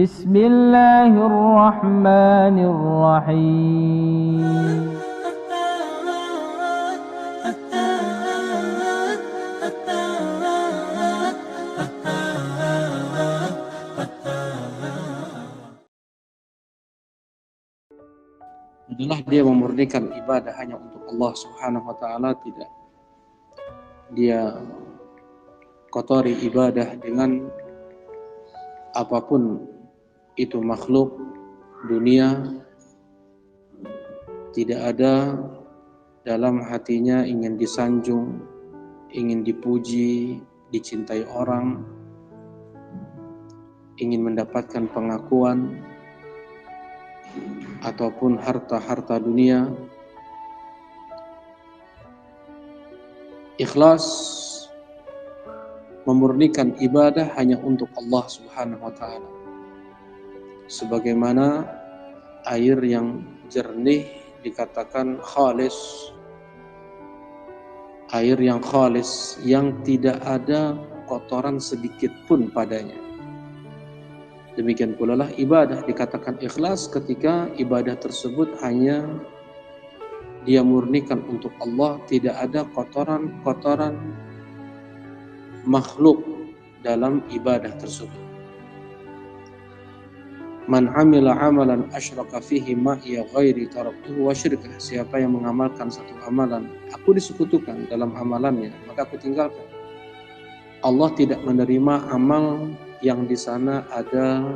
Bismillahirrahmanirrahim. Adalah dia memurnikan ibadah hanya untuk Allah Subhanahu wa taala, tidak dia kotori ibadah dengan apapun itu makhluk dunia. Tidak ada dalam hatinya ingin disanjung, ingin dipuji, dicintai orang, ingin mendapatkan pengakuan ataupun harta-harta dunia. Ikhlas memurnikan ibadah hanya untuk Allah Subhanahu wa taala. Sebagaimana air yang jernih dikatakan khalis, air yang khalis yang tidak ada kotoran sedikit pun padanya. Demikian pula lah ibadah dikatakan ikhlas ketika ibadah tersebut hanya dia murnikan untuk Allah, tidak ada kotoran-kotoran makhluk dalam ibadah tersebut. Man amila amalan asyraka fihi ma'iya ghairi taraktuhu wa syirkah. Siapa yang mengamalkan satu amalan, aku disekutukan dalam amalannya, maka aku tinggalkan. Allah tidak menerima amal yang di sana ada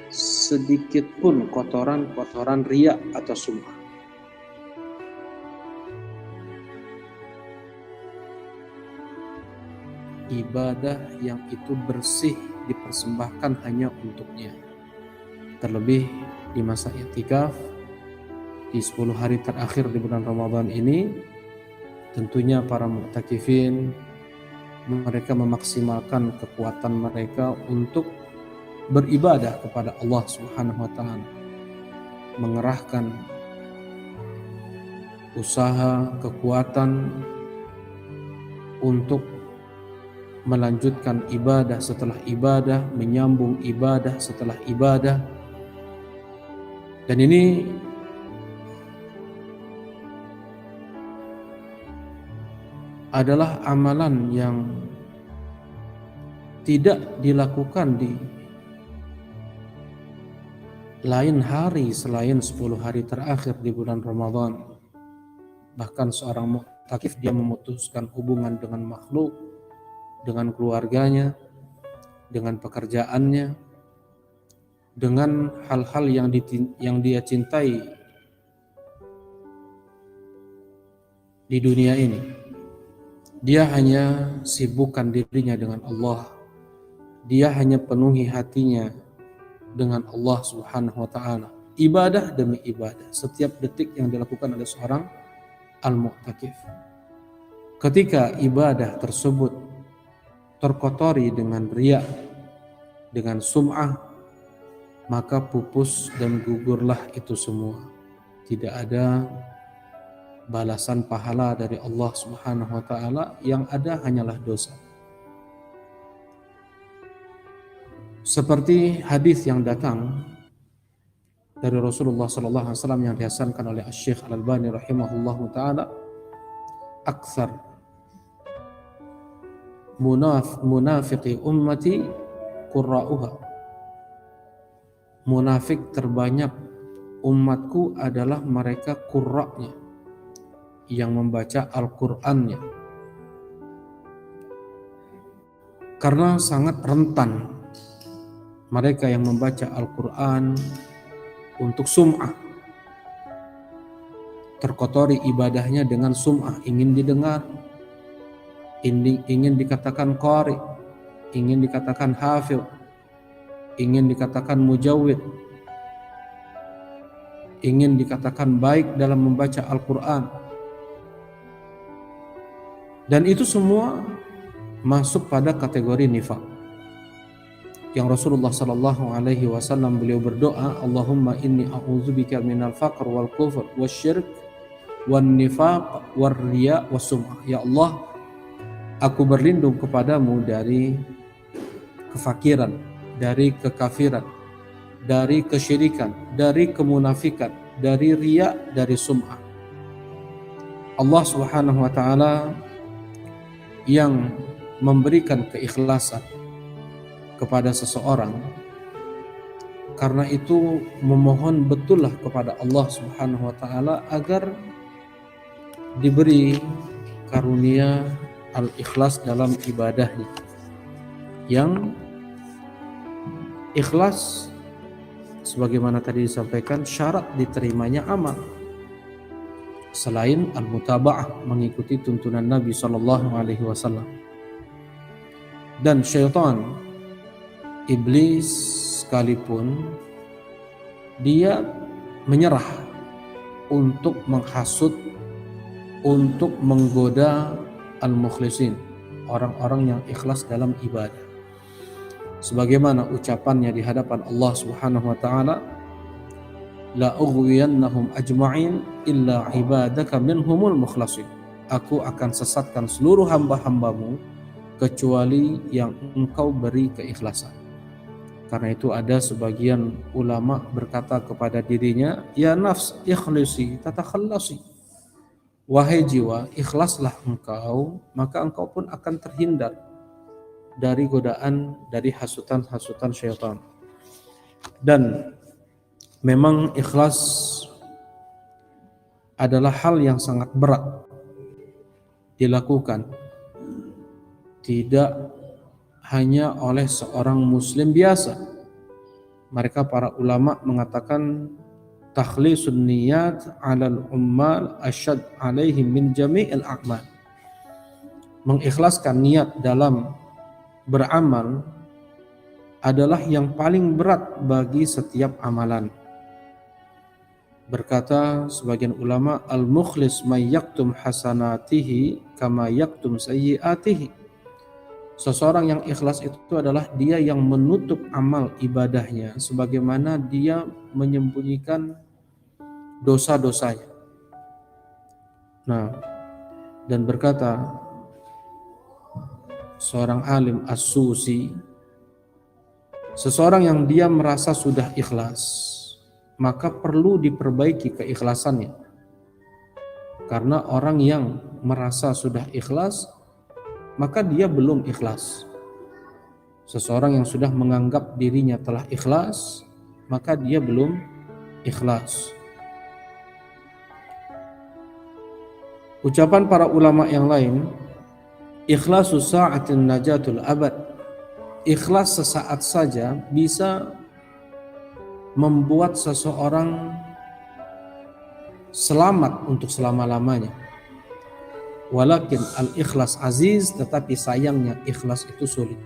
sedikit pun kotoran riya atau sum'ah. Ibadah yang itu bersih dipersembahkan hanya untuknya. Terlebih di masa i'tikaf, di 10 hari terakhir di bulan Ramadan ini, tentunya para mu'takifin mereka memaksimalkan kekuatan mereka untuk beribadah kepada Allah Subhanahu wa taala, mengerahkan usaha, kekuatan untuk melanjutkan ibadah setelah ibadah, menyambung ibadah setelah ibadah. Dan ini adalah amalan yang tidak dilakukan di lain hari selain 10 hari terakhir di bulan Ramadan. Bahkan seorang mu'takif dia memutuskan hubungan dengan makhluk, dengan keluarganya, dengan pekerjaannya, dengan hal-hal yang dia cintai di dunia ini. Dia hanya sibukkan dirinya dengan Allah. Dia hanya penuhi hatinya dengan Allah Subhanahu wa taala. Ibadah demi ibadah, setiap detik yang dilakukan oleh seorang al-mu'takif. Ketika ibadah tersebut terkotori dengan riya, dengan sum'ah, maka pupus dan gugurlah itu semua. Tidak ada balasan pahala dari Allah Subhanahu wa taala, yang ada hanyalah dosa. Seperti hadis yang datang dari Rasulullah sallallahu alaihi wasallam yang dihasankan oleh Asy-Syaikh Al-Albani rahimahullahu taala, aktsar munafiqi ummati qurra'uha. Munafik terbanyak umatku adalah mereka qurra'nya, yang membaca Al-Qur'annya. Karena sangat rentan mereka yang membaca Al-Qur'an untuk sum'ah, terkotori ibadahnya dengan sum'ah, ingin didengar, ingin dikatakan qari, ingin dikatakan hafil, ingin dikatakan mujawwid, ingin dikatakan baik dalam membaca Al-Quran. Dan itu semua masuk pada kategori nifaq. Yang Rasulullah sallallahu alaihi wasallam beliau berdoa, Allahumma inni a'udzubika minal faqr wal kufr wasyirk wan nifaq war riya was sum'ah. Ya Allah, aku berlindung kepadamu dari kefakiran, dari kekafiran, dari kesyirikan, dari kemunafikan, dari riya, dari sum'ah. Allah Subhanahu wa taala yang memberikan keikhlasan kepada seseorang, karena itu memohon betullah kepada Allah Subhanahu wa taala agar diberi karunia al-ikhlas dalam ibadahnya. Yang ikhlas sebagaimana tadi disampaikan syarat diterimanya amal selain al-mutaba'ah, mengikuti tuntunan Nabi sallallahu alaihi wasallam. Dan syaitan, iblis sekalipun, dia menyerah untuk menghasut, untuk menggoda al-mukhlisin, orang-orang yang ikhlas dalam ibadah. Sebagaimana ucapannya di hadapan Allah Subhanahu wa taala, la ughwiyannahum ajma'in illa ibadaka minhumul mukhlasin. Aku akan sesatkan seluruh hamba-hambamu kecuali yang engkau beri keikhlasan. Karena itu ada sebagian ulama berkata kepada dirinya, ya nafs ikhlisi tatakhallasi. Wahai jiwa, ikhlaslah engkau, maka engkau pun akan terhindar dari godaan, dari hasutan-hasutan syaitan. Dan memang ikhlas adalah hal yang sangat berat dilakukan, tidak hanya oleh seorang muslim biasa. Mereka para ulama mengatakan takhlisun niyat 'alal ummal asyad 'alaihim min jami'il a'mal. Mengikhlaskan niat dalam beramal adalah yang paling berat bagi setiap amalan. Berkata sebagian ulama, al-mukhlis may yaktum hasanatihi kama yaktum sayyiatihi. Seseorang yang ikhlas itu adalah dia yang menutup amal ibadahnya sebagaimana dia menyembunyikan dosa-dosanya. Nah, dan berkata seorang alim as-Susi, seseorang yang dia merasa sudah ikhlas, maka perlu diperbaiki keikhlasannya. Karena orang yang merasa sudah ikhlas, maka dia belum ikhlas. Seseorang yang sudah menganggap dirinya telah ikhlas, maka dia belum ikhlas. Ucapan para ulama yang lain, ikhlasu sa'atin najatul abad. Ikhlas sesaat saja bisa membuat seseorang selamat untuk selama-lamanya. Walakin al-ikhlas aziz, tetapi sayangnya ikhlas itu sulit.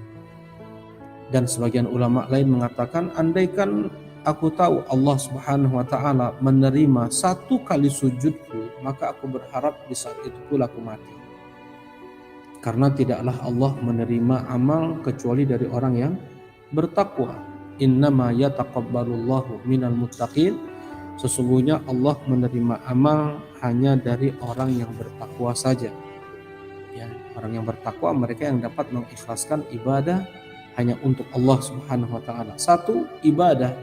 Dan sebagian ulama lain mengatakan, andaikan aku tahu Allah Subhanahu wa taala menerima satu kali sujudku, maka aku berharap di saat itu pula aku mati. Karena tidaklah Allah menerima amal kecuali dari orang yang bertakwa. Innama yataqabbalullahu minal muttaqin. Sesungguhnya Allah menerima amal hanya dari orang yang bertakwa saja. Ya, orang yang bertakwa, mereka yang dapat mengikhlaskan ibadah hanya untuk Allah Subhanahu wa taala. Satu, ibadah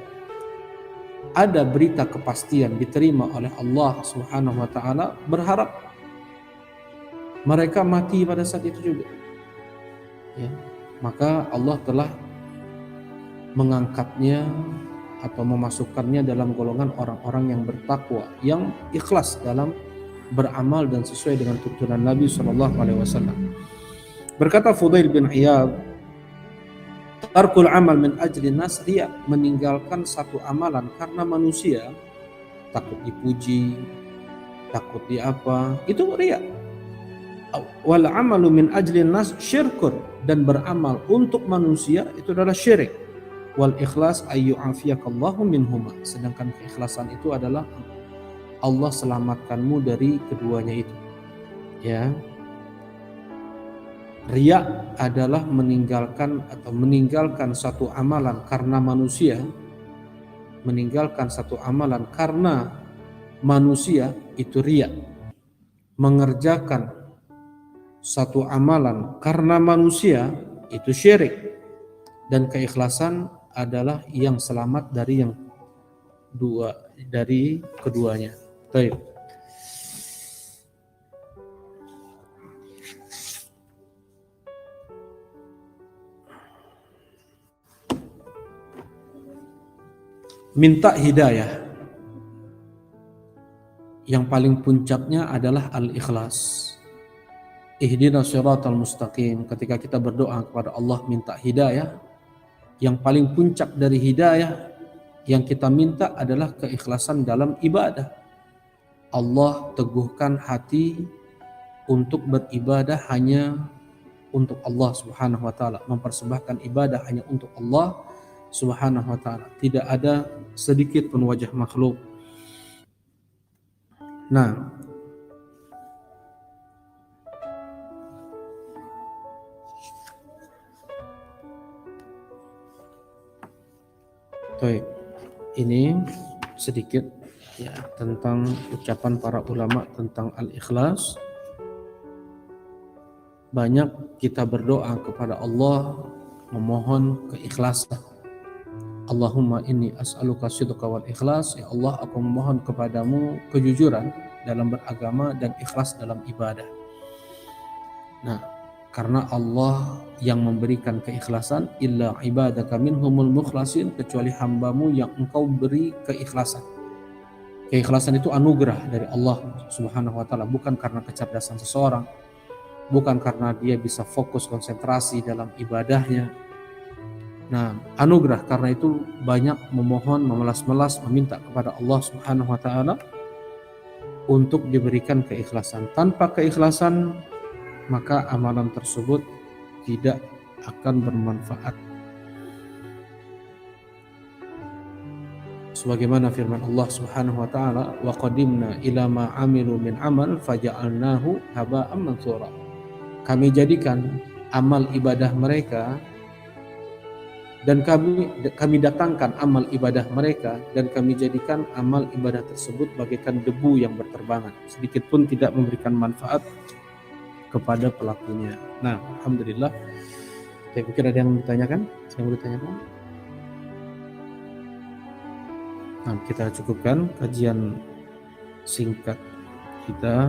ada berita kepastian diterima oleh Allah Subhanahu wa taala, berharap mereka mati pada saat itu juga. Ya, maka Allah telah mengangkatnya atau memasukkannya dalam golongan orang-orang yang bertakwa, yang ikhlas dalam beramal dan sesuai dengan tuntunan Nabi SAW. Berkata Fudail bin Iyad, tarkul amal min ajli nas riya, meninggalkan satu amalan karena manusia, takut dipuji, takut di apa, itu riya. Wal amalu min ajli nas syirkun, dan beramal untuk manusia itu adalah syirik. Wal ikhlas ayyu'afiyakallahu minhuma, sedangkan keikhlasan itu adalah Allah selamatkanmu dari keduanya itu. Ya. Riya adalah meninggalkan satu amalan karena manusia, meninggalkan satu amalan karena manusia itu riya. Mengerjakan satu amalan karena manusia itu syirik. Dan keikhlasan adalah yang selamat dari keduanya. Baik. Minta hidayah yang paling puncaknya adalah al-ikhlas. Ihdinas siratal mustaqim. Ketika kita berdoa kepada Allah minta hidayah, yang paling puncak dari hidayah yang kita minta adalah keikhlasan dalam ibadah. Allah teguhkan hati untuk beribadah hanya untuk Allah Subhanahu wa taala, mempersembahkan ibadah hanya untuk Allah Subhanahu wa taala. Tidak ada sedikit pun wajah makhluk. Nah, baik. Ini sedikit ya tentang ucapan para ulama tentang al-ikhlas. Banyak kita berdoa kepada Allah memohon keikhlasan. Allahumma inni as'aluka sidqa wal ikhlas. Ya Allah, aku memohon kepadamu kejujuran dalam beragama dan ikhlas dalam ibadah. Nah, karena Allah yang memberikan keikhlasan, illa ibadaka minhumul mukhlasin, kecuali hambamu yang engkau beri keikhlasan. Keikhlasan itu anugerah dari Allah Subhanahu wa taala, bukan karena kecerdasan seseorang, bukan karena dia bisa fokus konsentrasi dalam ibadahnya. Nah, anugerah, karena itu banyak memohon, memelas-melas, meminta kepada Allah Subhanahu wa taala untuk diberikan keikhlasan. Tanpa keikhlasan, maka amalan tersebut tidak akan bermanfaat. Sebagaimana firman Allah Subhanahu wa taala, wa qadimna ila ma amilu min amal faja'alnahu haba'an mansura. Kami jadikan amal ibadah mereka dan kami datangkan amal ibadah mereka dan kami jadikan amal ibadah tersebut bagaikan debu yang berterbangan, sedikit pun tidak memberikan manfaat kepada pelakunya. Nah, alhamdulillah. Saya pikir ada yang ditanyakan? Saya mau ditanyakan? Nah, kita cukupkan kajian singkat kita.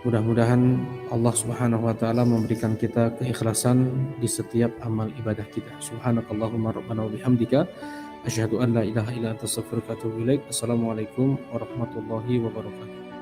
Mudah-mudahan Allah Subhanahu wa taala memberikan kita keikhlasan di setiap amal ibadah kita. Subhanakallahumma rabbana wa bihamdika asyhadu an la ilaha illa anta astaghfiruka wa atubu ilaik. Assalamualaikum warahmatullahi wabarakatuh.